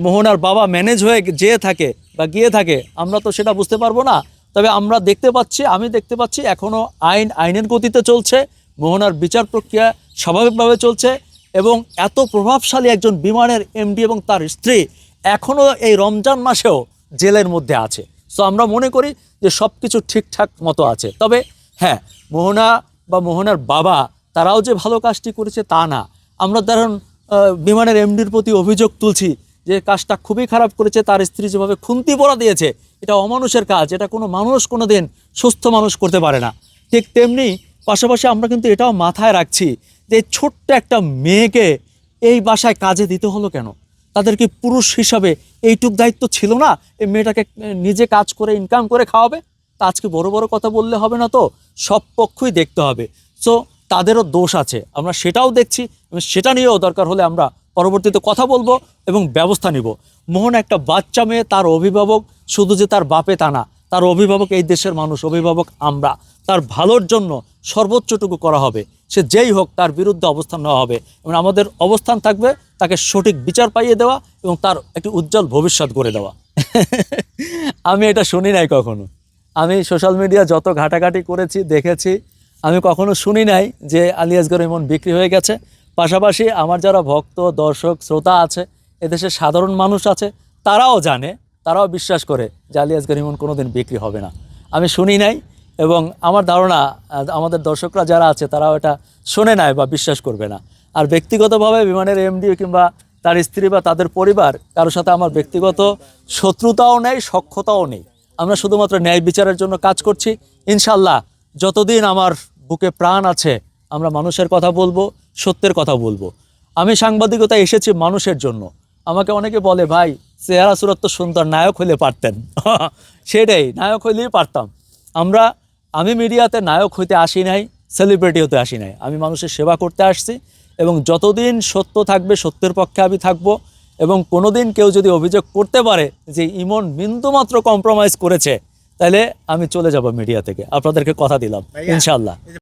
মোহনার বাবা ম্যানেজ হয়ে যেয়ে থাকে বা গিয়ে থাকে, আমরা তো সেটা বুঝতে পারবো না। তবে আমরা দেখতে পাচ্ছি, আমি দেখতে পাচ্ছি এখনও আইনের গতিতে চলছে, মোহনার বিচার প্রক্রিয়া স্বাভাবিকভাবে চলছে এবং এত প্রভাবশালী একজন বিমানের এমডি এবং তার স্ত্রী এখনও এই রমজান মাসেও জেলের মধ্যে আছে। সো আমরা মনে করি যে সব কিছু ঠিকঠাক মতো আছে। তবে হ্যাঁ, মোহনা বা মোহনার বাবা তারাও যে ভালো কাজটি করেছে তা না। আমরা ধরুন বিমানের এমডির প্রতি অভিযোগ তুলছি যে কাজটা খুবই খারাপ করেছে, তার স্ত্রী যেভাবে খুন্তি পড়া দিয়েছে, এটা অমানুষের কাজ, এটা কোনো মানুষ কোনো দিন সুস্থ মানুষ করতে পারে না। ঠিক তেমনি পাশাপাশি আমরা কিন্তু এটাও মাথায় রাখছি যে ছোট্ট একটা মেয়েকে এই বাসায় কাজে দিতে হলো কেন? তাদেরকে পুরুষ হিসাবে এইটুক দায়িত্ব ছিল না এই মেয়েটাকে নিজে কাজ করে ইনকাম করে খাওয়াবে? তা আজকে বড় বড় কথা বললে হবে না, তো সব পক্ষই দেখতে হবে। সো তাদেরও দোষ আছে, আমরা সেটাও দেখছি এবং সেটা নিয়েও দরকার হলে আমরা পরবর্তীতে কথা বলবো এবং ব্যবস্থা নিব। মোহন একটা বাচ্চা মেয়ে, তার অভিভাবক শুধু যে তার বাপে তা না, তার অভিভাবক এই দেশের মানুষ, অভিভাবক আমরা। তার ভালোর জন্য সর্বোচ্চটুকু করা হবে, সে যেই হোক তার বিরুদ্ধে অবস্থান নেওয়া হবে এবং আমাদের অবস্থান থাকবে তাকে সঠিক বিচার পাইয়ে দেওয়া এবং তার একটি উজ্জ্বল ভবিষ্যৎ গড়ে দেওয়া। আমি এটা শুনি নাই কখনো। আমি সোশ্যাল মিডিয়া যত ঘাটাঘাটি করেছি দেখেছি, আমি কখনো শুনি নাই যে আলী আসগর ইমন বিক্রি হয়ে গেছে। পাশাপাশি আমার যারা ভক্ত দর্শক শ্রোতা আছে, এদেশের সাধারণ মানুষ আছে, তারাও জানে, তারাও বিশ্বাস করে যে আলী আসগর ইমন কোনো দিন বিক্রি হবে না। আমি শুনি নাই এবং আমার ধারণা আমাদের দর্শকরা যারা আছে তারাও এটা শোনে নাই বা বিশ্বাস করবে না। আর ব্যক্তিগতভাবে বিমানের এমডি কিংবা তার স্ত্রী বা তাদের পরিবার কারোর সাথে আমার ব্যক্তিগত শত্রুতাও নেই, সখ্যতাও নেই। আমরা শুধুমাত্র ন্যায় বিচারের জন্য কাজ করছি। ইনশাল্লাহ যতদিন আমার বুকে প্রাণ আছে আমরা মানুষের কথা বলবো, সত্যের কথা বলবো। আমি সাংবাদিকতা এসেছি মানুষের জন্য। আমাকে অনেকে বলে, ভাই চেহারা সুরত তো সুন্দর, নায়ক হইলে পারতেন। সেটাই, নায়ক হইলেই পারতাম। আমি মিডিয়াতে নায়ক হইতে আসি নাই, সেলিব্রিটি হতে আসি নাই। আমি মানুষের সেবা করতে আসছি এবং যতদিন সত্য থাকবে সত্যের পক্ষে আমি থাকবো। এবং কোনো দিন কেউ যদি অভিযোগ করতে পারে যে ইমন বিন্দুমাত্র কম্প্রোমাইজ করেছে, তাহলে আমি চলে যাব মিডিয়া থেকে, আপনাদেরকে কথা দিলাম ইনশাল্লাহ।